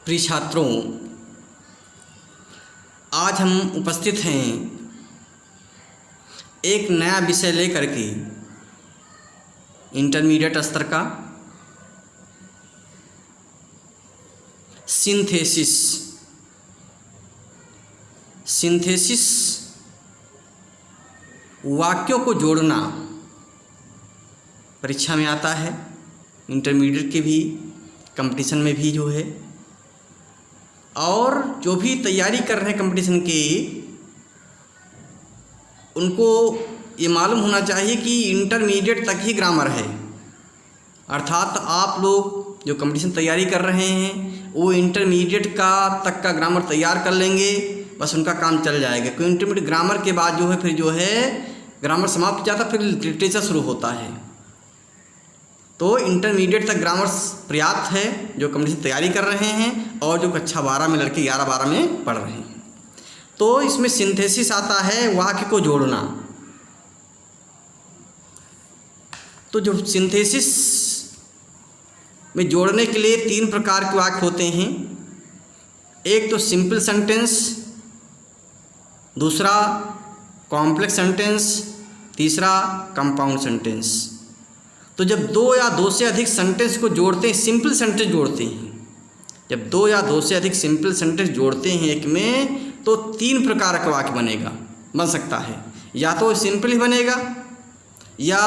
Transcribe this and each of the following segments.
प्रिय छात्रों, आज हम उपस्थित हैं एक नया विषय लेकर के इंटरमीडिएट स्तर का सिंथेसिस। सिंथेसिस वाक्यों को जोड़ना परीक्षा में आता है, इंटरमीडिएट के भी कंपटीशन में भी जो है, और जो भी तैयारी कर रहे हैं कंपटीशन की, उनको ये मालूम होना चाहिए कि इंटरमीडिएट तक ही ग्रामर है। अर्थात आप लोग जो कंपटीशन तैयारी कर रहे हैं वो इंटरमीडिएट का तक का ग्रामर तैयार कर लेंगे, बस उनका काम चल जाएगा। क्योंकि इंटरमीडिएट ग्रामर के बाद जो है फिर जो है ग्रामर समाप्त हो जाता, फिर लिटरेचर शुरू होता है। तो इंटरमीडिएट तक ग्रामर पर्याप्त है जो कंपटीशन तैयारी कर रहे हैं और जो कक्षा 12 में लड़के 11-12 में पढ़ रहे हैं। तो इसमें सिंथेसिस आता है वाक्य को जोड़ना। तो जो सिंथेसिस में जोड़ने के लिए 3 प्रकार के वाक्य होते हैं। एक तो सिंपल सेंटेंस, दूसरा कॉम्प्लेक्स सेंटेंस, तीसरा कंपाउंड सेंटेंस। तो जब 2 या 2 से अधिक सेंटेंस को जोड़ते हैं, सिंपल सेंटेंस जोड़ते हैं, जब 2 या 2 से अधिक सिंपल सेंटेंस जोड़ते हैं एक में, तो 3 प्रकार का वाक्य बन सकता है। या तो सिंपल ही बनेगा, या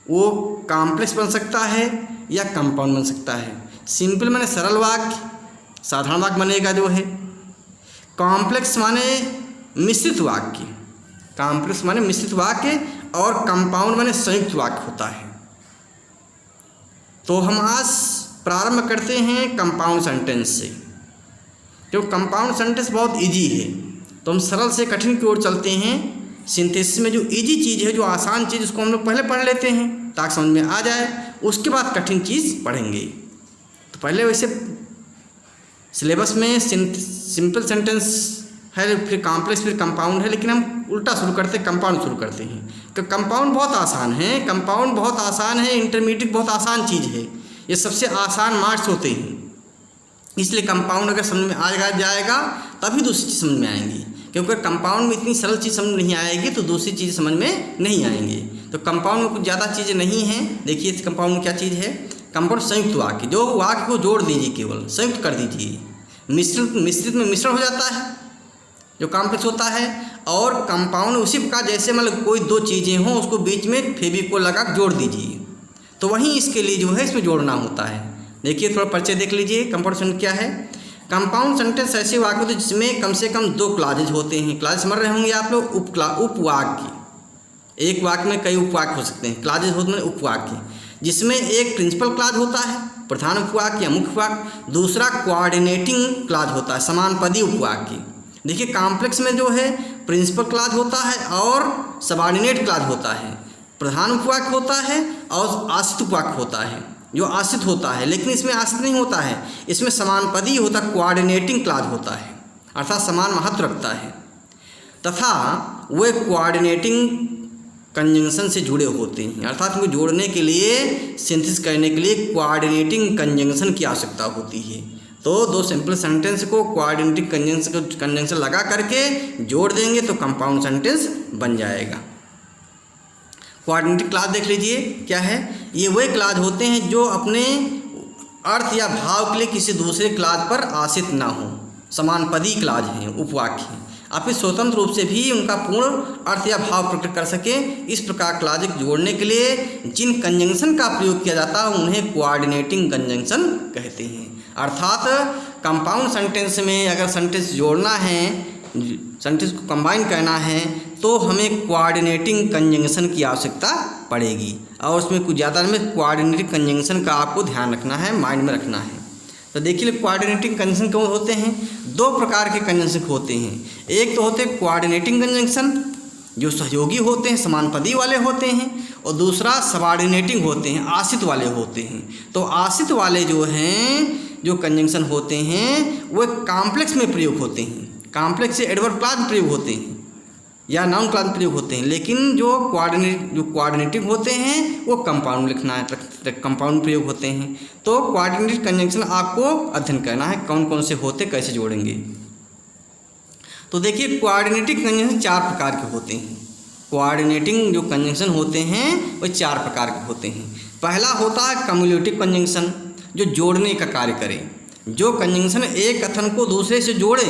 वो कॉम्प्लेक्स बन सकता है, या कंपाउंड बन सकता है। सिंपल माने सरल वाक्य, साधारण वाक्य बनेगा जो है। कॉम्प्लेक्स माने मिश्रित वाक्य, कॉम्प्लेक्स माने मिश्रित वाक्य, और कंपाउंड माने संयुक्त वाक्य होता है। तो हम आज प्रारंभ करते हैं कंपाउंड सेंटेंस से। क्योंकि कंपाउंड सेंटेंस बहुत इजी है, तो हम सरल से कठिन की ओर चलते हैं। सिंथेसिस में जो इजी चीज़ है, जो आसान चीज़, उसको हम लोग पहले पढ़ लेते हैं ताकि समझ में आ जाए, उसके बाद कठिन चीज़ पढ़ेंगे। तो पहले वैसे सिलेबस में सिंपल सेंटेंस है, फिर कॉम्प्लेक्स, फिर कंपाउंड है, लेकिन हम उल्टा शुरू करते हैं, कंपाउंड शुरू करते हैं। तो कंपाउंड बहुत आसान है, कंपाउंड बहुत आसान है, इंटरमीडिएट बहुत आसान चीज़ है। ये सबसे आसान मार्क्स होते हैं, इसलिए कंपाउंड अगर समझ में आ जाएगा तभी दूसरी चीज़ समझ में आएंगी। क्योंकि कंपाउंड में इतनी सरल चीज़ समझ नहीं आएगी तो दूसरी चीज़ समझ में नहीं आएंगी। तो कंपाउंड में कुछ ज़्यादा चीज़ें नहीं हैं। देखिए कंपाउंड में क्या चीज़ है। कंपाउंड संयुक्त वाक्य, जो वाक्य को जोड़ दीजिए, केवल संयुक्त कर दीजिए। मिश्रित में मिश्रण हो जाता है जो कॉम्प्लेक्स होता है, और कंपाउंड उसी प्रकार जैसे मतलब कोई 2 चीज़ें हों, उसको बीच में फेविकोल लगा जोड़ दीजिए। तो वहीं इसके लिए जो है इसमें जोड़ना होता है। देखिए थोड़ा परिचय देख लीजिए। कंपाउंड सेंटेंस क्या है। कंपाउंड सेंटेंस ऐसे वाक्य होते हैं जिसमें कम से कम 2 क्लाजेज होते हैं। क्लाज समझ रहे होंगे आप लोग। उपवाक्य, एक वाक्य में कई उपवाक्य हो सकते हैं। क्लाजेज होते हैं उपवाक्य, जिसमें एक प्रिंसिपल क्लाज होता है, प्रधान उपवाक्य या मुख्य उपवाक्य। दूसरा कोऑर्डिनेटिंग क्लाज होता है, समानपदी उपवाक्य। देखिए कॉम्प्लेक्स में जो है प्रिंसिपल क्लाज होता है और सबऑर्डिनेट क्लाज होता है। प्रधान उपवाक्य होता है और आश्रित उपवाक्य होता है, जो आश्रित होता है। लेकिन इसमें आश्रित नहीं होता है, इसमें समानपदी होता है, कोऑर्डिनेटिंग क्लाज होता है, अर्थात समान महत्व रखता है। तथा वे कोऑर्डिनेटिंग कंजंक्शन से जुड़े होते हैं, अर्थात उनको जोड़ने के लिए, सिंथेसिस करने के लिए कोऑर्डिनेटिंग कंजंक्शन की आवश्यकता होती है। तो 2 सिंपल सेंटेंस को कोऑर्डिनेटिंग कंजंक्शन लगा करके जोड़ देंगे तो कंपाउंड सेंटेंस बन जाएगा। कोऑर्डिनेटिंग क्लाज देख लीजिए क्या है। ये वही क्लाज होते हैं जो अपने अर्थ या भाव के लिए किसी दूसरे क्लाज पर आश्रित ना हो, समानपदी क्लाज हैं, उपवाक्य हैं। आप इस स्वतंत्र रूप से भी उनका पूर्ण अर्थ या भाव प्रकट कर सके, इस प्रकार क्लाज जोड़ने के लिए जिन कंजंक्शन का प्रयोग किया जाता है उन्हें कोऑर्डिनेटिंग कंजंक्शन कहते हैं। अर्थात कंपाउंड सेंटेंस में अगर सेंटेंस जोड़ना है, सेंटेंस को कंबाइन करना है, तो हमें कोऑर्डिनेटिंग कंजंक्शन की आवश्यकता पड़ेगी। और उसमें कुछ ज़्यादा में कोऑर्डिनेटिंग कंजंक्शन का आपको ध्यान रखना है, माइंड में रखना है। तो देखिए कोऑर्डिनेटिंग कंजंक्शन कौन होते हैं। 2 प्रकार के कंजंक्शन होते हैं। एक तो होते हैं कोऑर्डिनेटिंग कंजंक्शन, जो सहयोगी होते हैं, समानपदी वाले होते हैं, और दूसरा सबऑर्डिनेटिंग होते हैं, आश्रित वाले होते हैं। तो आश्रित वाले जो हैं, जो कंजंक्शन होते हैं, वो कॉम्प्लेक्स में प्रयोग होते हैं, कॉम्प्लेक्स से एडवर्ब क्लाज में प्रयोग होते हैं। या नाउन क्लास में प्रयोग होते हैं, लेकिन जो कोऑर्डिनेटिव होते हैं वो कंपाउंड लिखना है, कंपाउंड प्रयोग होते हैं। तो कोऑर्डिनेटिव कंजंक्शन आपको अध्ययन करना है कौन कौन से होते, कैसे जोड़ेंगे। तो देखिए कोऑर्डिनेटिव कंजंक्शन 4 प्रकार के होते हैं। कोऑर्डिनेटिंग जो कंजंक्शन होते हैं वो 4 प्रकार के होते हैं। पहला होता है कम्युलेटिव कंजंक्शन, जो जोड़ने का कार्य करे। जो कंजंक्शन एक कथन को दूसरे से जोड़े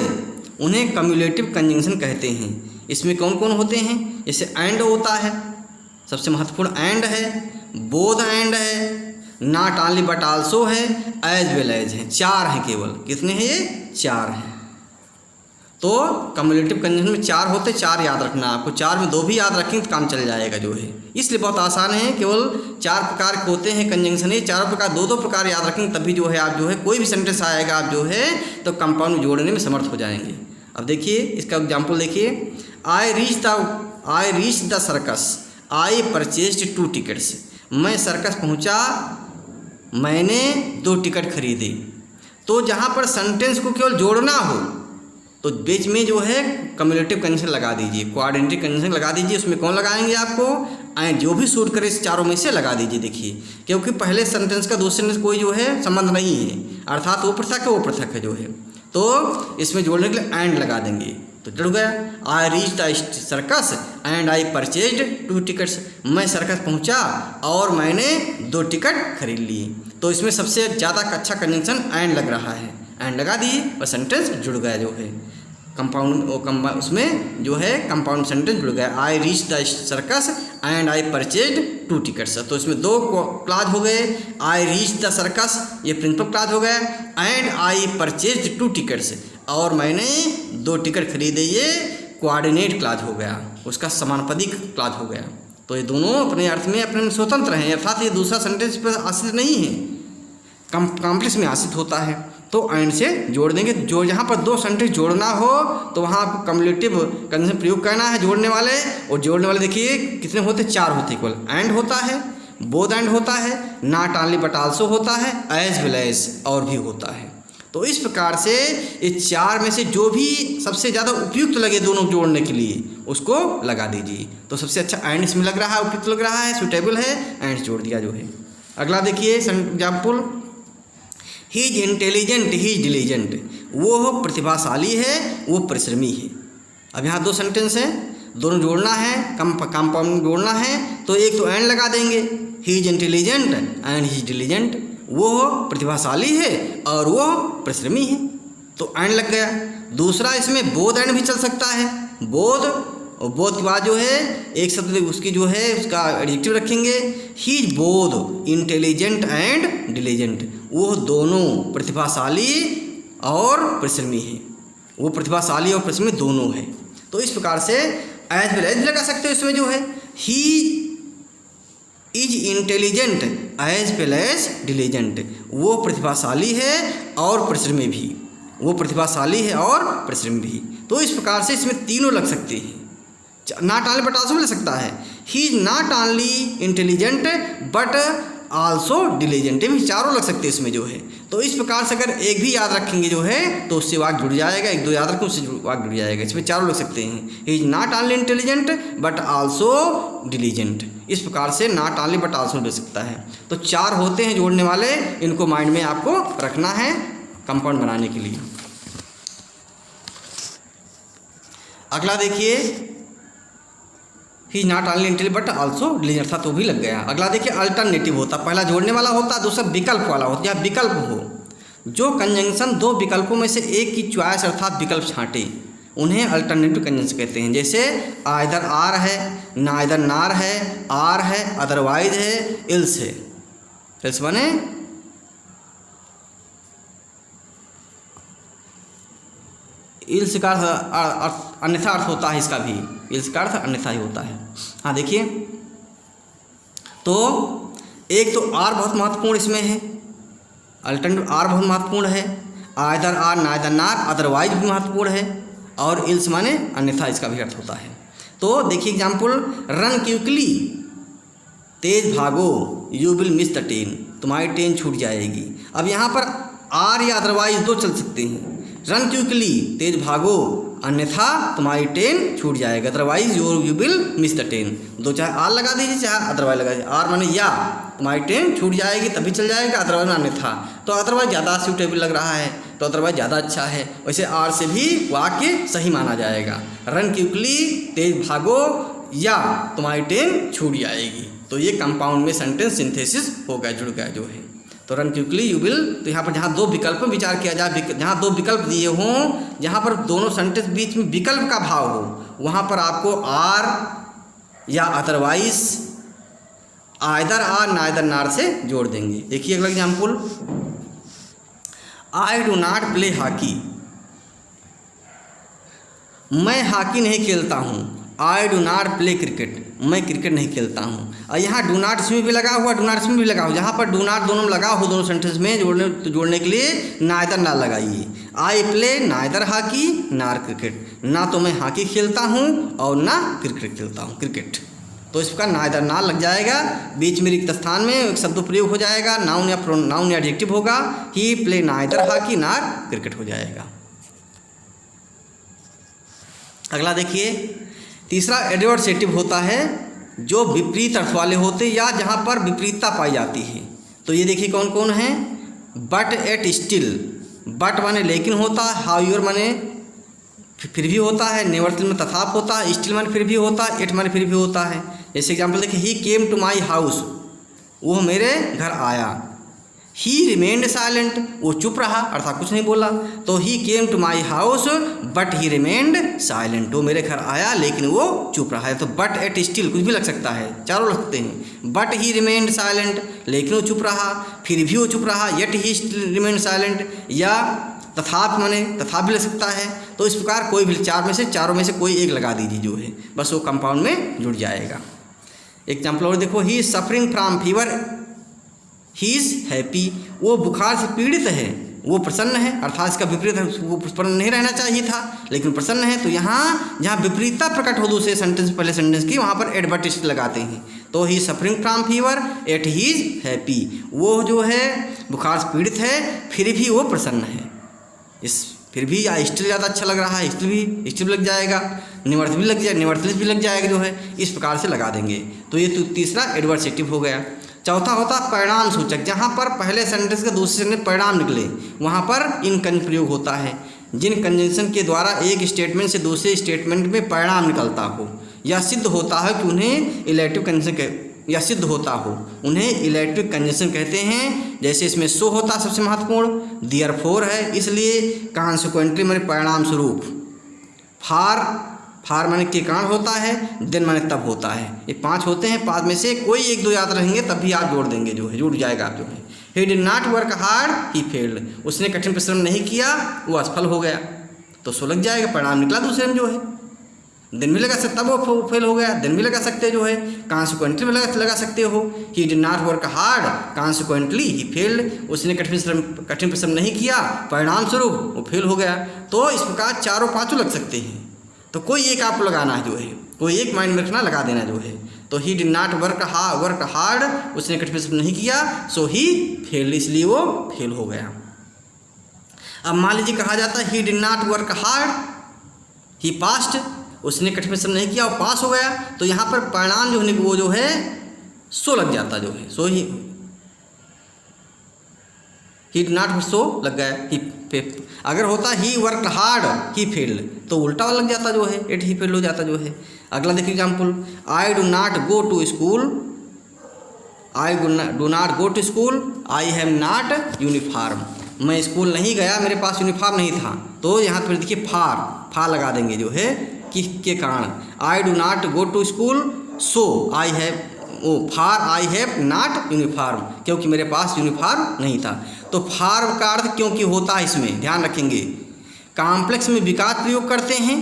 उन्हें कम्युलेटिव कंजंक्शन कहते हैं। इसमें कौन कौन होते हैं, जैसे एंड होता है, सबसे महत्वपूर्ण एंड है, बोथ एंड है, नॉट ओनली बट आल्सो है, एज वेल एज है। 4 हैं केवल। कितने हैं ये? 4 हैं। तो कम्युलेटिव कंजंक्शन में 4 होते, 4 याद रखना आपको। 4 में 2 भी याद रखेंगे तो काम चल जाएगा जो है, इसलिए बहुत आसान है। केवल 4 प्रकार के होते हैं कंजंक्शन, ये 4 प्रकार 2-2 प्रकार याद रखेंगे तभी जो है आप जो है कोई भी सेंटेंस आएगा आप जो है तो कंपाउंड में जोड़ने में समर्थ हो जाएंगे। अब देखिए इसका एग्जाम्पल देखिए, I reach the circus, I purchased 2 tickets. मैं सर्कस पहुंचा, मैंने 2 टिकट खरीदे। तो जहाँ पर सेंटेंस को केवल जोड़ना हो तो बीच में जो है कम्युलेटिव कंजंक्शन लगा दीजिए, कोऑर्डिनेटिव कंजंक्शन लगा दीजिए। उसमें कौन लगाएंगे आपको? एंड, जो भी सूट करे इस 4 में से लगा दीजिए। देखिए क्योंकि पहले सेंटेंस का दूसरे सेंटेंस कोई जो है संबंध नहीं है, अर्थात वो पृथक है वो पृथक है जो है, तो इसमें जोड़ने के लिए एंड लगा देंगे तो जुड़ गया। I reach the circus and I purchased 2 tickets. मैं सर्कस पहुंचा और मैंने 2 टिकट खरीद लिए। तो इसमें सबसे ज़्यादा अच्छा कंजंक्शन एंड लग रहा है, एंड लगा दिए और सेंटेंस जुड़ गया जो है कंपाउंड, उसमें जो है कंपाउंड सेंटेंस जुड़ गया। I reach the circus and I purchased 2 tickets. तो इसमें 2 क्लाज हो गए, आई रीच द सर्कस ये प्रिंसिपल क्लाज हो गया, एंड आई परचेज्ड 2 टिकट्स और मैंने 2 टिकट खरीदे ये कोऑर्डिनेट क्लाज हो गया, उसका समानार्थी क्लाज हो गया। तो ये दोनों अपने अर्थ में अपने स्वतंत्र हैं, अर्थात ये दूसरा सेंटेंस पर आश्रित नहीं है, कॉम्प्लेक्स में आश्रित होता है। तो एंड से जोड़ देंगे। जो जहाँ पर 2 सेंटेंस जोड़ना हो तो वहाँ आपको कम्युलेटिव कंजंक्शन प्रयोग करना है जोड़ने वाले। और जोड़ने वाले देखिए कितने होते? 4 होते केवल। एंड होता है, बोथ एंड होता है, नॉट ओनली बट आल्सो होता है, एज वेल एज और भी होता है। तो इस प्रकार से इस 4 में से जो भी सबसे ज़्यादा उपयुक्त लगे दोनों जोड़ने के लिए उसको लगा दीजिए। तो सबसे अच्छा एंड इसमें लग रहा है, उपयुक्त लग रहा है, सुटेबल है, एंड जोड़ दिया जो है। अगला देखिए example, he is intelligent, he is diligent. वो प्रतिभाशाली है, वो परिश्रमी है। अब यहाँ 2 सेंटेंस हैं, दोनों जोड़ना है, कंपाउंड जोड़ना है, तो एक तो एंड लगा देंगे, ही is intelligent and he is diligent. वो प्रतिभाशाली है और वो परिश्रमी है, तो एंड लग गया। दूसरा इसमें बोथ एंड भी चल सकता है, बोथ, और बोथ के बाद जो है एक शब्द उसकी जो है उसका एडजेक्टिव रखेंगे, he is both intelligent and diligent. वो दोनों प्रतिभाशाली और परिश्रमी है, वो प्रतिभाशाली और परिश्रमी दोनों है। तो इस प्रकार से एज वेल एज लगा सकते हो इसमें जो है, he is intelligent as well as diligent. वो प्रतिभाशाली है और परिश्रमी भी, वो प्रतिभाशाली है और परिश्रमी भी। तो इस प्रकार से इसमें तीनों लग सकते हैं, नॉट ओनली बट आल्सो मिल सकता है। He is not only intelligent but also diligent, भी 4 लग सकते हैं इसमें जो है। तो इस प्रकार से अगर एक भी याद रखेंगे जो है तो उससे वाक्य जुड़ जाएगा, 1-2 याद रखें उससे वाक्य जुड़ जाएगा। इसमें 4 लग सकते हैं, he is not only intelligent but also diligent. इस प्रकार से नॉट ओनली बट आल्सो मिल सकता है। तो 4 होते हैं जोड़ने वाले, इनको माइंड में आपको रखना है कंपाउंड बनाने के लिए। अगला देखिए, he is not only intelligent but also diligent था, तो भी लग गया। अगला देखिए अल्टरनेटिव होता, पहला जोड़ने वाला होता, दूसरा विकल्प वाला होता। या विकल्प हो, जो कंजंक्शन 2 विकल्पों में से एक की चॉइस अर्थात विकल्प छांटे उन्हें अल्टरनेटिव कंजंक्शन कहते हैं। जैसे आइदर आर है, नाइदर नार है, आर है, अदरवाइज है, इल्स है। इल्स माने इल्स का अन्यथा अर्थ होता है, इसका भी इल्स का अर्थ अन्यथा ही होता है। हाँ देखिए, तो एक तो आर बहुत महत्वपूर्ण इसमें है, अल्टरनेटिव आर बहुत महत्वपूर्ण है, either or neither nor otherwise भी महत्वपूर्ण है, और इल्स माने अन्यथा इसका भी अर्थ होता है। तो देखिए एग्जाम्पल, रन क्विकली, तेज भागो, you will miss the train, तुम्हारी ट्रेन छूट जाएगी। अब यहाँ पर आर या अदरवाइज 2 चल सकते हैं। रन क्विकली, तेज भागो, अन्यथा तुम्हारी ट्रेन छूट जाएगा, otherwise you will miss the train. दो चाहे आर लगा दीजिए चाहे अदरवाइज लगा दीजिए। आर माने या, तुम्हारी ट्रेन छूट जाएगी तभी चल जाएगा, अदरवाइज अन्यथा। तो अदरवाइज ज़्यादा सूटेबल लग रहा है तो अदरवाइज ज़्यादा अच्छा है। वैसे आर से भी वाक्य सही माना जाएगा। रन क्विकली, तेज भागो, या तुम्हारी ट्रेन छूट जाएगी। तो ये कंपाउंड में सेंटेंस सिंथेसिस हो गया, जुड़ गया जो है। तो रन क्विकली यू विल, तो यहाँ पर जहाँ दो विकल्प में विचार किया जाए, जहाँ दो विकल्प दिए हों, जहाँ पर दोनों सेंटेंस बीच में विकल्प का भाव हो, वहाँ पर आपको आर या अदरवाइज, आइदर आर नाइदर नार से जोड़ देंगे। देखिए अगला example, I do not play hockey, मैं हॉकी नहीं खेलता हूँ। आई डू नॉट प्ले क्रिकेट, मैं क्रिकेट नहीं खेलता हूँ। और यहाँ डू नॉट इसमें भी लगा हुआ, डू नॉट इसमें भी लगा हुआ। जहाँ पर डू नॉट दोनों में लगा हो, दोनों सेंटेंस में जोड़ने के लिए नाइदर ना लगाइए। आई प्ले नाइदर हॉकी नार क्रिकेट, ना तो मैं हॉकी खेलता हूँ और ना क्रिकेट खेलता हूँ, क्रिकेट। तो इस प्रकार नाइदर ना लग जाएगा, बीच में रिक्त स्थान में एक शब्द प्रयोग हो जाएगा, नाउन या एडजेक्टिव होगा। ही प्ले नाइदर हॉकी नार क्रिकेट हो जाएगा। अगला देखिए, तीसरा एडवर्सेटिव होता है जो विपरीत अर्थ वाले होते या जहाँ पर विपरीतता पाई जाती है। तो ये देखिए कौन कौन है। बट एट स्टिल, बट माने लेकिन होता है, हाउएवर माने फिर भी होता है, नेवरथिल में तथाप होता है, स्टिल माने फिर भी होता है, एट माने फिर भी होता है। जैसे एग्जाम्पल देखिए, ही केम टू माई हाउस, वो मेरे घर आया। ही रिमेंड साइलेंट, वो चुप रहा अर्थात कुछ नहीं बोला। तो he came to my house but he remained silent, वो मेरे घर आया लेकिन वो चुप रहा है। तो बट एट स्टिल कुछ भी लग सकता है, चारों लग सकते हैं। बट ही रिमेंड साइलेंट, लेकिन वो चुप रहा, फिर भी वो चुप रहा, येट ही रिमेंड साइलेंट, या तथाप माने तथाप भी लग सकता है। तो इस प्रकार कोई भी चारों में से कोई एक लगा दीजिए जो है, बस वो कंपाउंड में जुड़ जाएगा। एग्जाम्पल और देखो, he is suffering from fever, he is happy, वो बुखार से पीड़ित है, वो प्रसन्न है, अर्थात इसका विपरीत है, वो प्रसन्न नहीं रहना चाहिए था लेकिन प्रसन्न है। तो यहाँ जहाँ विपरीतता प्रकट हो दूसरे सेंटेंस पहले सेंटेंस की, वहाँ पर एडवर्टिस्ट लगाते हैं। तो he suffering from fever yet he is happy, वो जो है बुखार से पीड़ित है फिर भी वो प्रसन्न है। इस फिर भी या स्टिल ज़्यादा अच्छा लग रहा है, स्टिल भी लग जाएगा, निवर्थ भी लग जाए, निवर्थलेस भी लग जाएगा जो है, इस प्रकार से लगा देंगे। तो ये तो तीसरा एडवर्सेटिव हो गया। चौथा होता परिणाम सूचक, जहाँ पर पहले सेंटेंस के दूसरे सेंटेंस परिणाम निकले वहाँ पर इन कंज प्रयोग होता है। जिन कंजंक्शन के द्वारा एक स्टेटमेंट से दूसरे स्टेटमेंट में परिणाम निकलता हो या सिद्ध होता है कि उन्हें इलेक्टिव कंजंक्शन या सिद्ध होता हो, उन्हें इलेक्टिव कंजंक्शन कहते हैं। जैसे इसमें सो होता है सबसे महत्वपूर्ण, देयरफॉर है इसलिए, कॉन्सिक्वेंटली माने परिणाम स्वरूप, फार माने के कारण होता है, देन माने तब होता है। ये 5 होते हैं, 5 में से कोई 1-2 याद रहेंगे तब भी आप जोड़ देंगे जो है, जुड़ जाएगा आप जो है। ही did not work hard he failed, उसने कठिन परिश्रम नहीं किया वो असफल हो गया। तो सो लग जाएगा, परिणाम निकला दूसरे में जो है। दिन भी लगा सकते, तब वो फेल हो गया, दिन भी लगा सकते जो है। कॉन्सिक्वेंटली में लगा सकते हो, ही did not work hard consequently he failed, उसने कठिन परिश्रम नहीं किया परिणाम स्वरूप वो फेल हो गया। तो इस प्रकार चारों 5 लग सकते हैं। तो कोई एक आपको लगाना है जो है, कोई एक माइंड में रखना, लगा देना जो है। तो ही डिड नॉट वर्क हार्ड, उसने कठिन परिश्रम नहीं किया, सो ही फेल्ड, इसलिए वो फेल हो गया। अब मान लीजिए कहा जाता है ही did not work hard he past, उसने कठिन परिश्रम नहीं किया और पास हो गया। तो यहाँ पर परिणाम जो है वो जो है सो लग जाता जो है, सो ही डिड नॉट सो लग गया। अगर होता ही वर्क हार्ड ही फेल्ड तो उल्टा लग जाता जो है, एट ही फेल्ड हो जाता जो है। अगला देखिए example, I do not go to school, I do not go to school, I have not uniform, मैं स्कूल नहीं गया, मेरे पास यूनिफॉर्म नहीं था। तो यहाँ पर देखिए फार लगा देंगे जो है के कारण। I do not go to school, so I have for I have not uniform, क्योंकि मेरे पास यूनिफॉर्म नहीं था। तो फार का अर्थ क्योंकि होता है, इसमें ध्यान रखेंगे, कॉम्प्लेक्स में विकास प्रयोग करते हैं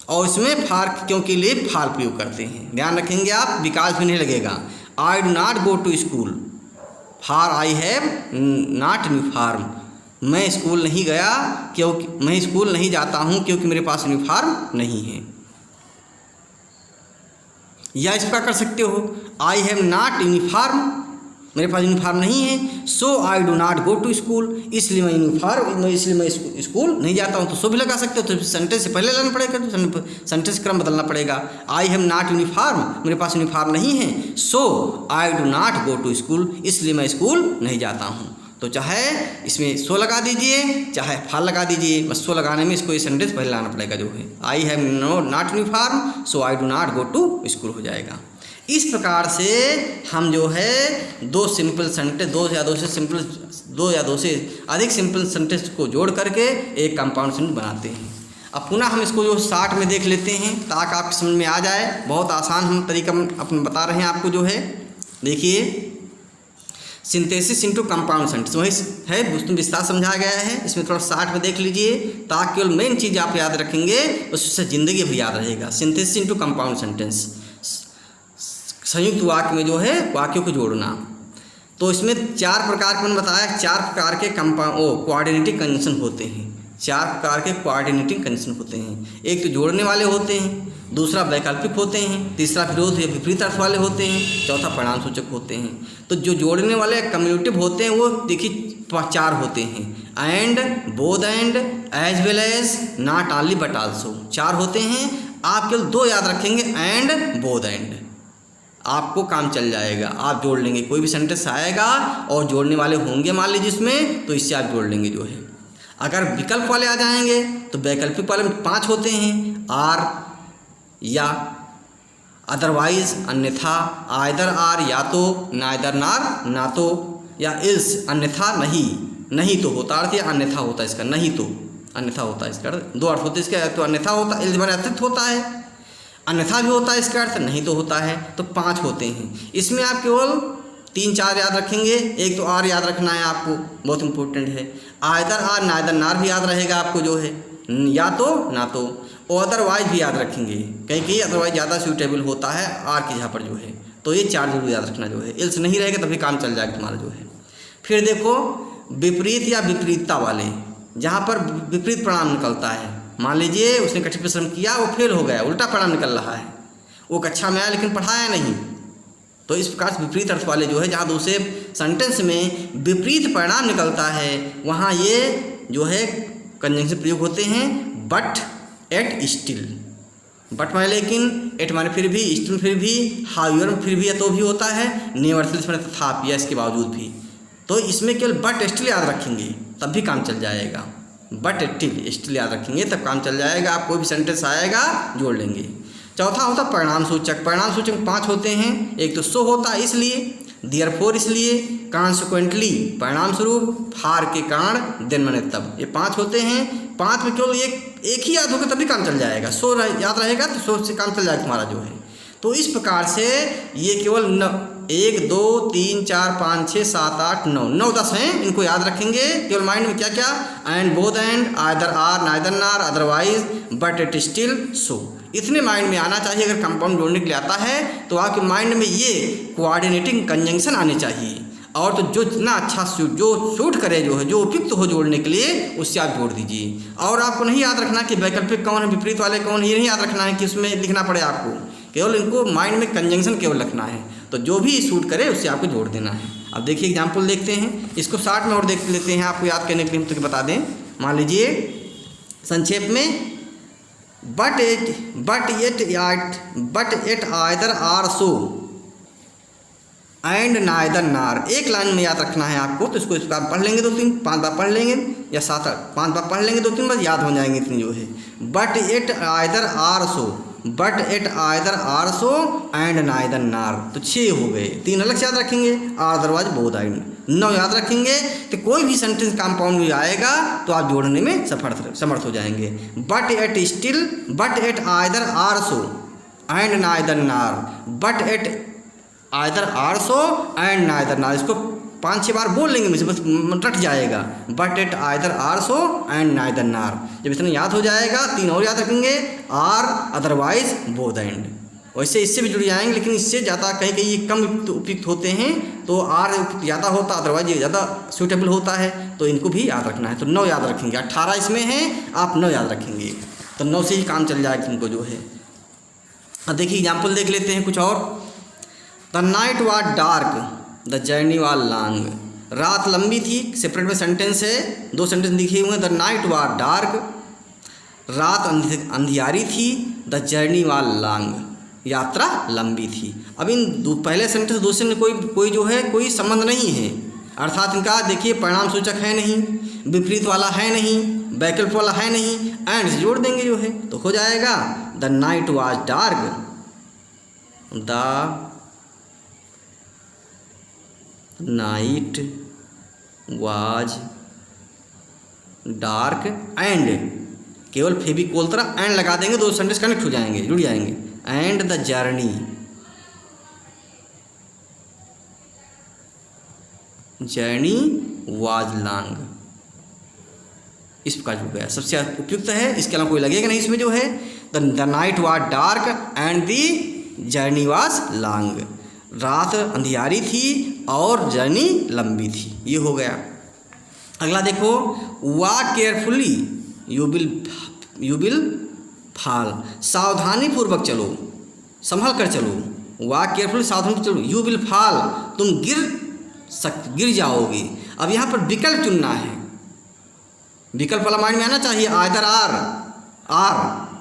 और इसमें फार क्योंकि लिए फार प्रयोग करते हैं। ध्यान रखेंगे आप, विकास भी नहीं लगेगा। I do not go to school, for I have not uniform, मैं स्कूल नहीं गया क्योंकि मैं स्कूल नहीं जाता हूँ क्योंकि मेरे पास यूनिफॉर्म नहीं है। या इस प्रकार कर सकते हो, आई हैव नॉट यूनिफॉर्म मेरे पास यूनिफॉर्म नहीं है। So I do not go to school, इसलिए मैं स्कूल नहीं जाता हूँ। तो सो भी लगा सकते हो, तो सेंटेंस से पहले लाना पड़ेगा, तो सेंटेंस क्रम बदलना पड़ेगा। आई हैव नॉट यूनिफॉर्म, मेरे पास यूनिफॉर्म नहीं है। So I do not go to school, इसलिए मैं स्कूल नहीं जाता हूँ। तो चाहे इसमें सो लगा दीजिए, चाहे फाल लगा दीजिए, बस सो लगाने में इसको ये सेंटेंस पहले लाना पड़ेगा जो है। I have not uniform, so I do not go to school हो जाएगा। इस प्रकार से हम जो है दो सिंपल सेंटेंस, दो या दो से अधिक सिंपल सेंटेंस को जोड़ करके एक कंपाउंड सेंटेंस बनाते हैं। अब पुनः हम इसको जो शॉर्ट में देख लेते हैं ताकि आपको समझ में आ जाए। बहुत आसान हम तरीका अपन बता रहे हैं आपको जो है। देखिए, सिंथेसिस इनटू कंपाउंड सेंटेंस वही है, उसमें विस्तार समझाया गया है। इसमें थोड़ा शॉर्ट में देख लीजिए ताकि केवल मेन चीज़ आप याद रखेंगे, उससे ज़िंदगी भी याद रहेगा। सिंथेसिस इनटू कंपाउंड सेंटेंस, संयुक्त वाक्य में जो है वाक्यों को जोड़ना। तो इसमें 4 प्रकार के मैंने बताया, 4 प्रकार के कोऑर्डिनेटिंग कंजंक्शन होते हैं। 4 प्रकार के कोऑर्डिनेटिंग कंजंक्शन होते हैं। एक तो जोड़ने वाले होते हैं, दूसरा वैकल्पिक होते हैं, तीसरा विरोध या विपरीत अर्थ वाले होते हैं, चौथा परिणाम सूचक होते हैं। तो जो जोड़ने वाले कम्यूनिटिव होते हैं वो देखिए 4 होते हैं। And, both and, as well as, not only but also, 4 होते हैं। आप केवल 2 याद रखेंगे, एंड, बोथ एंड, आपको काम चल जाएगा। आप जोड़ लेंगे, कोई भी सेंटेंस आएगा और जोड़ने वाले होंगे मान लीजिए इसमें, तो इससे आप जोड़ लेंगे जो है। अगर विकल्प वाले आ जाएंगे तो वैकल्पिक वाले में 5 होते हैं। आर या अदरवाइज अन्यथा, आइदर आर या तो, नाइदर नार ना तो, या इल्स अन्यथा नहीं, नहीं तो होता अर्थ या अन्यथा होता है इसका, नहीं तो अन्यथा होता है इसका अर्थ। 2 अर्थ होते हैं इसका, तो अन्यथा होता है, इल्स माने अतिरिक्त होता है, अन्यथा भी होता है इसका अर्थ, नहीं तो होता है। तो 5 होते हैं। इसमें आप केवल 3-4 याद रखेंगे। एक तो आर याद रखना है आपको, बहुत इंपॉर्टेंट है। आइदर आर, नाइदर नार भी याद रहेगा आपको जो है, या तो ना तो, और अदरवाइज भी याद रखेंगे, कहीं अदरवाइज ज़्यादा सूटेबल होता है आर की जगह पर जो है। तो ये 4 जरूर याद रखना जो है। इल्स नहीं रहेगा तभी काम चल जाएगा तुम्हारा जो है। फिर देखो विपरीत या विपरीतता वाले, जहाँ पर विपरीत परिणाम निकलता है। मान लीजिए उसने कठिन परिश्रम किया, वो फेल हो गया, उल्टा परिणाम निकल रहा है। वो कक्षा में आया लेकिन पढ़ाया नहीं। तो इस प्रकार से विपरीत अर्थ वाले जो है, जहाँ दूसरे सेंटेंस में विपरीत परिणाम निकलता है, वहाँ ये जो है कंजंक्शन प्रयोग होते हैं। But, yet, still. बट माने लेकिन, एट माने फिर भी, स्टिल फिर भी, हाउएवर फिर भी या तो भी होता है, नेवरथिलेस माने तथापि या इसके बावजूद भी। तो इसमें केवल बट स्टिल याद रखेंगे तब भी काम चल जाएगा। बट स्टिल याद रखेंगे तब काम चल जाएगा। आप कोई भी सेंटेंस आएगा जोड़ लेंगे। चौथा होता परिणाम सूचक। परिणाम सूचक 5 होते हैं। एक तो सो होता है इसलिए, देयरफॉर इसलिए, कॉन्सिक्वेंटली परिणाम स्वरूप, फार के कारण, देन माने तब, ये 5 होते हैं। 5 में केवल एक ही याद होगा तभी काम चल जाएगा। सो याद रहेगा तो सो से काम चल जाएगा तुम्हारा जो है। तो इस प्रकार से ये केवल 1 2 3 4 5 6 7 8 9 10 हैं। इनको याद रखेंगे केवल माइंड में। क्या क्या? And, both and, either or, neither nor, otherwise, but it still, so, इतने माइंड में आना चाहिए। अगर कंपाउंड जोड़ने के लिए आता है तो आपके माइंड में ये कोऑर्डिनेटिंग कंजंक्शन आने चाहिए। और तो जो जितना अच्छा जो सूट करे जो है, जो उपयुक्त हो जोड़ने के लिए, उससे आप जोड़ दीजिए। और आपको नहीं याद रखना कि वैकल्पिक कौन है, विपरीत वाले कौन है, ये नहीं याद रखना है कि उसमें लिखना पड़े आपको। केवल इनको माइंड में कंजंक्शन केवल रखना है। तो जो भी सूट करे उससे आपको जोड़ देना है। अब देखिए एग्जाम्पल देखते हैं, इसको शॉर्ट में और देख लेते हैं आपको याद करने के लिए हम तो बता दें। मान लीजिए संक्षेप में, but eight either or so and neither nor, एक लाइन में याद रखना है आपको। तो इसको इसका पढ़ लेंगे 2-3-5 बार पढ़ लेंगे, या 7-5 बार पढ़ लेंगे, 2-3 बार याद हो जाएंगे इतनी जो है। But eight either or so, but eight either or so and neither nor, तो 6 हो गए। 3 अलग से याद रखेंगे, आर अदरवाइज बोथ एंड। 9 याद रखेंगे। तो कोई भी सेंटेंस कंपाउंड में आएगा तो आप जोड़ने में समर्थ हो जाएंगे। But yet still, but eight either or so and neither nor, but eight either or so and neither nor, इसको 5-6 बार बोल लेंगे, मुझे बस रट जाएगा। But eight either or so and neither nor, जब इतना याद हो जाएगा 3 और याद रखेंगे, आर अदरवाइज बोथ एंड। वैसे इससे भी जुड़ जाएंगे, लेकिन इससे ज़्यादा कहीं कहीं ये कम उपयुक्त होते हैं। तो आर ज़्यादा होता, अदरवाइज ये ज़्यादा सूटेबल होता है। तो इनको भी याद रखना है। तो 9 याद रखेंगे। 18 इसमें हैं, आप 9 याद रखेंगे। तो 9 से ही काम चल जाएगा तुमको जो है। अब देखिए एग्जाम्पल देख लेते हैं कुछ और। The night was dark the journey was long, रात लंबी थी, सेपरेट में सेंटेंस है, दो सेंटेंस लिखे हुए हैं। द नाइट वाज डार्क, रात अंधियारी थी। द जर्नी वाज लॉन्ग, यात्रा लंबी थी। अब इन पहले सेंटेंस दूसरे में कोई जो है कोई संबंध नहीं है, अर्थात इनका देखिए परिणाम सूचक है नहीं, विपरीत वाला है नहीं, वैकल्पिक वाला है नहीं, एंड से जोड़ देंगे जो है तो हो जाएगा the night was dark, the night was dark and, केवल फेविकोल तरह एंड लगा देंगे, दो सेंटेंस कनेक्ट हो जाएंगे, जुड़ जाएंगे। And the journey, journey was long, इस प्रकार जुड़ गया, सबसे उपयुक्त है, इसके अलावा कोई लगेगा नहीं इसमें जो है। The night was dark and the journey was long, रात अंधियारी थी और जर्नी लंबी थी, ये हो गया। अगला देखो, walk carefully you will fall, सावधानी पूर्वक चलो, संभल कर चलो, वॉक केयरफुली सावधानी चलो, यू विल फॉल, तुम गिर जाओगे। अब यहाँ पर विकल्प चुनना है, विकल्प वाला माइंड में आना चाहिए, आइदर आर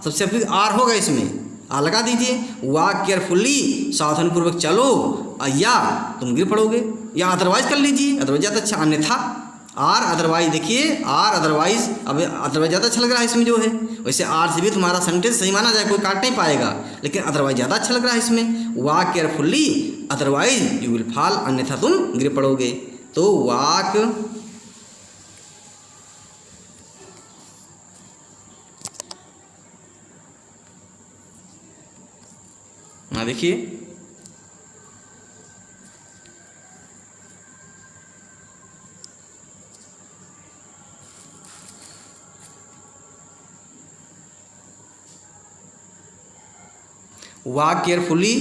सबसे अधिक आर होगा इसमें, आ लगा दीजिए। वॉक केयरफुली, सावधानी पूर्वक चलो, या तुम गिर पड़ोगे, या अदरवाइज कर लीजिए, अदरवाइज ज़्यादा अच्छा, अन्यथा आर अदरवाइज, देखिए आर अदरवाइज, अब अदरवाइज ज़्यादा अच्छा लग रहा है इसमें जो है, वैसे आर से भी तुम्हारा सेंटेंस सही माना जाए, कोई काट नहीं पाएगा, लेकिन अदरवाइज ज़्यादा अच्छा लग रहा है इसमें। Walk carefully otherwise you will fall, अन्यथा तुम गिर पड़ोगे। तो वॉक देखिए वॉक केयरफुली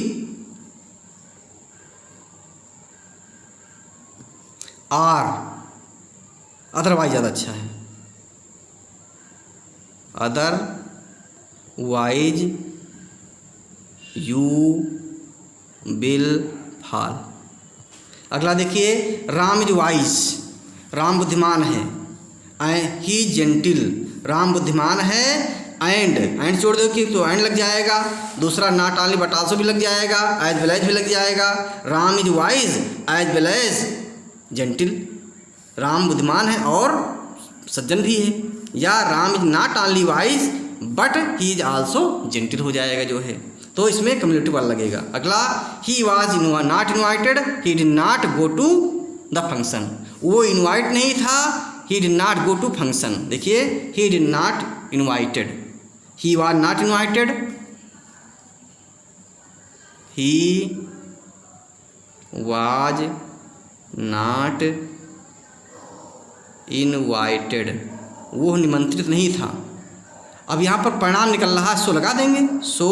आर अदरवाइज ज़्यादा अच्छा है, अदरवाइज यू विल फॉल। अगला देखिए, राम इज वाइज, राम बुद्धिमान है, ही इज जेंटिल, राम बुद्धिमान है, एंड छोड़ दो कि तो एंड लग जाएगा, दूसरा नॉट ओनली बट आल्सो भी लग जाएगा, एज वेल एज भी लग जाएगा। Ram is wise as well as gentle, Ram बुद्धिमान है और सज्जन भी है, या Ram is not only wise but he is also gentle हो जाएगा जो है, तो इसमें कम्युनिटी वाला लगेगा। अगला, he was not invited, he did not go to the function, वो इन्वाइट नहीं था, he did not go to function. देखिए, he did not invited, he was not invited, he was not invited, वो निमंत्रित नहीं था। अब यहाँ पर परिणाम निकल रहा है, सो लगा देंगे, so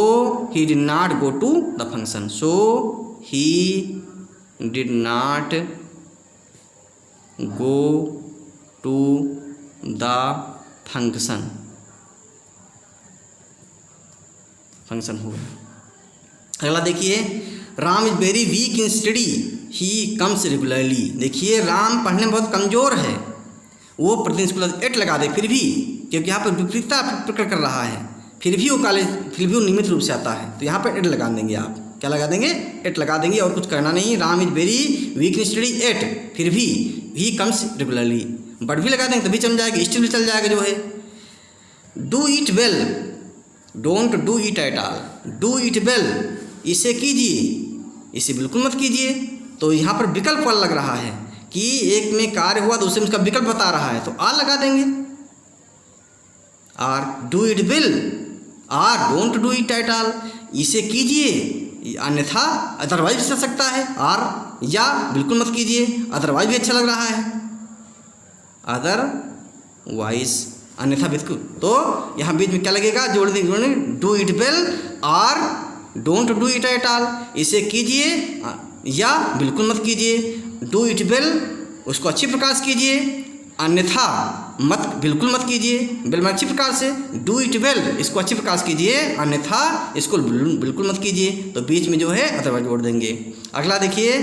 he did not go to the function, so he did not go to the function, function हो गया। अगला देखिए, Ram is very weak in study, he comes regularly. देखिए, राम पढ़ने में बहुत कमज़ोर है, वो प्रतिदिन स्कूल एट लगा दे, फिर भी क्योंकि यहाँ पर विपरीतता प्रकट कर रहा है, फिर भी वो नियमित रूप से आता है, तो यहाँ पर एट लगा देंगे आप, क्या लगा देंगे, एट लगा देंगे, और कुछ करना नहीं। Ram is very weak in study eight, फिर भी ही कम्स रेगुलरली, बट भी लगा देंगे तभी चल जाएगा, स्टिल भी चल जाएगा जो है। Do it well, don't do it at all, do it well, इसे कीजिए, इसे बिल्कुल मत कीजिए, तो यहाँ पर विकल्प वाला लग रहा है कि एक में कार्य हुआ दूसरे में उसका विकल्प बता रहा है, तो आर लगा देंगे, or do it well, or don't do it at all, इसे कीजिए, अन्यथा अदरवाइज भी चल सकता है, आर या बिल्कुल मत कीजिए, अदरवाइज भी अच्छा लग रहा है, अदरवाइज अन्यथा बिल्कुल, तो यहाँ बीच में क्या लगेगा, जोड़ देंगे, do it well or don't do it at all, इसे कीजिए या बिल्कुल मत कीजिए, डू इट वेल उसको अच्छी प्रकार से कीजिए, अन्यथा मत बिल्कुल मत कीजिए, बिल्कुल अच्छी प्रकार से, डू इट वेल इसको अच्छी प्रकार से कीजिए, अन्यथा इसको बिल्कुल मत कीजिए, तो बीच में जो है अदरवाइज जोड़ देंगे। अगला देखिए,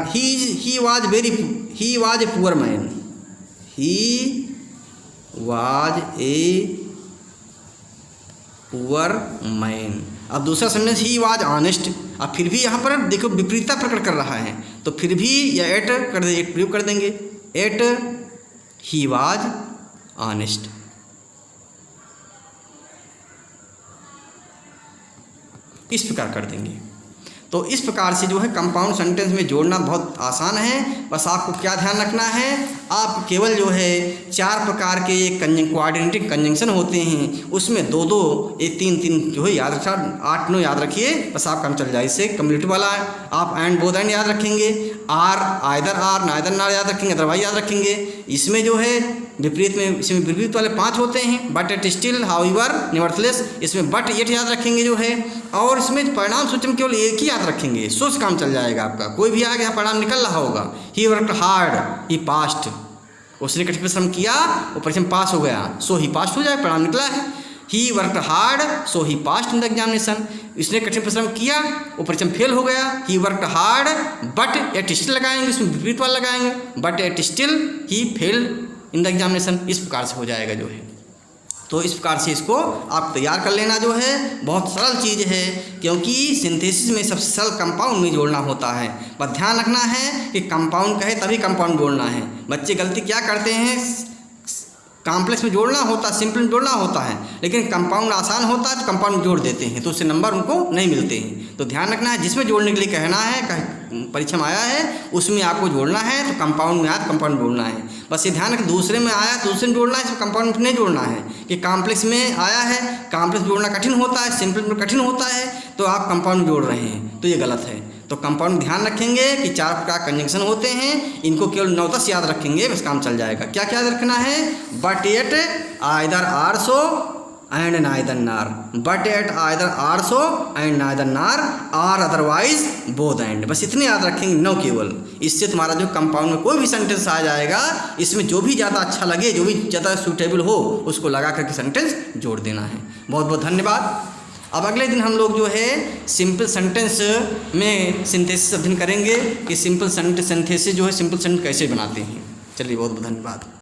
he was a poor man, he was a poor man. अब दूसरा सेंटेंस ही वाज ऑनेस्ट। अब फिर भी यहाँ पर देखो विपरीतता प्रकट कर रहा है, तो फिर भी या एट प्रयोग कर देंगे, एट ही वाज ऑनेस्ट। इस प्रकार कर देंगे। तो इस प्रकार से जो है कंपाउंड सेंटेंस में जोड़ना बहुत आसान है। बस आपको क्या ध्यान रखना है, आप केवल जो है 4 प्रकार के कोऑर्डिनेटिंग कंजंक्शन होते हैं, उसमें 2-2 ये 3-3 जो है याद रखा, 8-9 याद रखिए, बस आप काम चल जाए। इससे कम्युनिटी वाला आप एंड बोथ एंड याद रखेंगे, आर आइदर आर नाइदर नार याद रखेंगे, अदरवाइज याद रखेंगे। इसमें जो है विपरीत में, इसमें विपरीत वाले 5 होते हैं, but yet still, however, nevertheless. इसमें बट येट याद रखेंगे जो है, और इसमें परिणाम सूचक केवल एक ही याद रखेंगे, सो से काम चल जाएगा आपका। कोई भी आ गया परिणाम निकल रहा होगा, he worked hard, he past, उसने कठिन परिश्रम किया, वो परिश्रम पास हो गया, सो ही पास्ट हो जाएगा, परिणाम निकला है। He worked hard, so he past in the examination, इसने कठिन परिश्रम किया, वो परिश्रम फेल हो गया। He worked hard but yet still लगाएंगे, इसमें विपरीत वाला लगाएंगे, but yet still he failed in the examination. इस प्रकार से हो जाएगा जो है। तो इस प्रकार से इसको आप तैयार कर लेना जो है, बहुत सरल चीज़ है, क्योंकि सिंथेसिस में सबसे सरल कंपाउंड में जोड़ना होता है। बस ध्यान रखना है कि कंपाउंड कहे तभी कंपाउंड जोड़ना है। बच्चे गलती क्या करते हैं, कॉम्प्लेक्स में जोड़ना होता है, सिंपल में जोड़ना होता है, लेकिन कंपाउंड आसान होता है तो कंपाउंड जोड़ देते हैं, तो उससे नंबर उनको नहीं मिलते हैं। तो ध्यान रखना है, जिसमें जोड़ने के लिए कहना है, परीक्षा में आया है उसमें आपको जोड़ना है, तो कंपाउंड में आया तो कंपाउंड जोड़ना है। बस ये ध्यान रखें, दूसरे में आया तो दूसरे में जोड़ना है, इसमें कंपाउंड में नहीं जोड़ना है। कि कॉम्प्लेक्स में आया है, कॉम्प्लेक्स जोड़ना कठिन होता है, सिंपल में कठिन होता है, तो आप कंपाउंड जोड़ रहे हैं, तो ये गलत है। तो कंपाउंड ध्यान रखेंगे कि 4 प्रकार कंजंक्शन होते हैं, इनको केवल 9-10 याद रखेंगे, बस काम चल जाएगा। क्या क्या याद रखना है, but eight either or so and neither nor, but eight either or so and neither nor, or otherwise both and, बस इतने याद रखेंगे 9 केवल। इससे तुम्हारा जो कंपाउंड में कोई भी सेंटेंस आ जाएगा, इसमें जो भी ज़्यादा अच्छा लगे, जो भी ज़्यादा सूटेबल हो, उसको लगा करके सेंटेंस जोड़ देना है। बहुत बहुत धन्यवाद। अब अगले दिन हम लोग जो है सिंपल सेंटेंस में सिंथेसिस अध्ययन करेंगे कि सिंपल सेंटेंस जो है सिंपल सेंटेंस कैसे बनाते हैं। चलिए, बहुत बहुत धन्यवाद।